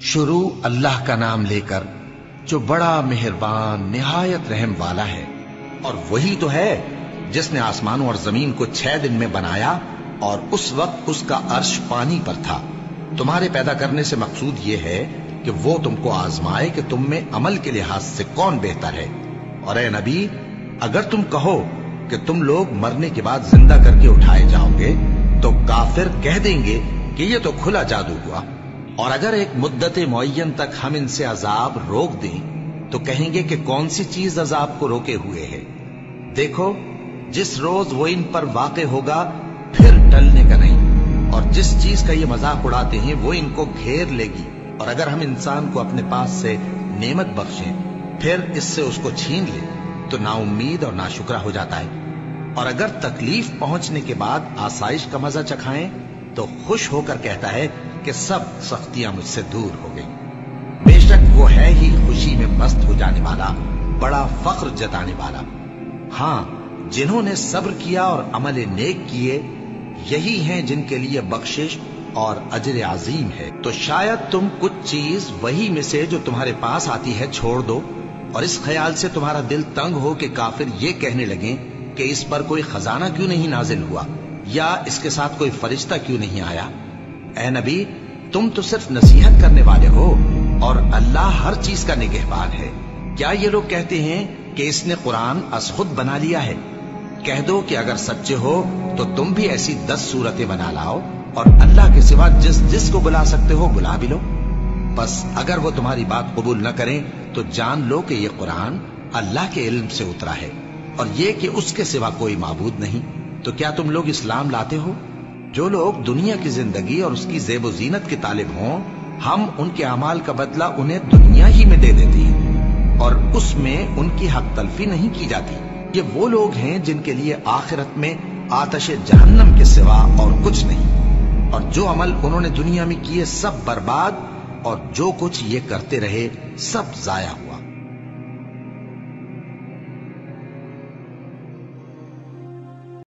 शुरू अल्लाह का नाम लेकर जो बड़ा मेहरबान निहायत रहम वाला है। और वही तो है जिसने आसमानों और जमीन को 6 दिन में बनाया और उस वक्त उसका अर्श पानी पर था। तुम्हारे पैदा करने से मकसूद ये है कि वो तुमको आजमाए कि तुम में अमल के लिहाज से कौन बेहतर है। और ए नबी, अगर तुम कहो कि तुम लोग मरने के बाद जिंदा करके उठाए जाओगे तो काफिर कह देंगे कि ये तो खुला जादू हुआ। और अगर एक मुद्दत मुअय्यन तक हम इनसे अजाब रोक दें तो कहेंगे कि कौन सी चीज अजाब को रोके हुए है। देखो, जिस रोज वो इन पर वाक़े होगा फिर टलने का नहीं, और जिस चीज का ये मजाक उड़ाते हैं वो इनको घेर लेगी। और अगर हम इंसान को अपने पास से नेमत बख्शें फिर इससे उसको छीन ले तो नाउम्मीद और नाशुक्रा हो जाता है। और अगर तकलीफ पहुंचने के बाद आसाइश का मजा चखाएं तो खुश होकर कहता है कि सब सख्तियां मुझसे दूर हो गई। बेशक वो है ही खुशी में मस्त हो जाने वाला, बड़ा फख्र जताने वाला। हाँ, जिन्होंने सब्र किया और अमल नेक किए यही हैं जिनके लिए बख्शिश और अजर अजीम है। तो शायद तुम कुछ चीज वही में से जो तुम्हारे पास आती है छोड़ दो और इस ख्याल से तुम्हारा दिल तंग हो कि काफिर ये कहने लगे कि इस पर कोई खजाना क्यों नहीं नाजिल हुआ या इसके साथ कोई फरिश्ता क्यों नहीं आया। ए नबी, तुम तो सिर्फ नसीहत करने वाले हो और अल्लाह हर चीज का निगहबान है। क्या ये लोग कहते हैं कि इसने कुरान खुद बना लिया है? कह दो कि अगर सच्चे हो तो तुम भी ऐसी 10 सूरतें बना लाओ और अल्लाह के सिवा जिस को बुला सकते हो बुला भी लो। बस अगर वो तुम्हारी बात कबूल न करें तो जान लो कि ये कुरान अल्लाह के इल्म से उतरा है और ये कि उसके सिवा कोई माबूद नहीं। तो क्या तुम लोग इस्लाम लाते हो? जो लोग दुनिया की जिंदगी और उसकी ज़ेब व ज़ीनत के तालिब हों, हम उनके अमाल का बदला उन्हें दुनिया ही में दे देते हैं और उसमें उनकी हक तलफी नहीं की जाती। ये वो लोग हैं जिनके लिए आखिरत में आतश जहन्नम के सिवा और कुछ नहीं। और जो अमल उन्होंने दुनिया में किए सब बर्बाद और जो कुछ ये करते रहे सब जाया हुआ।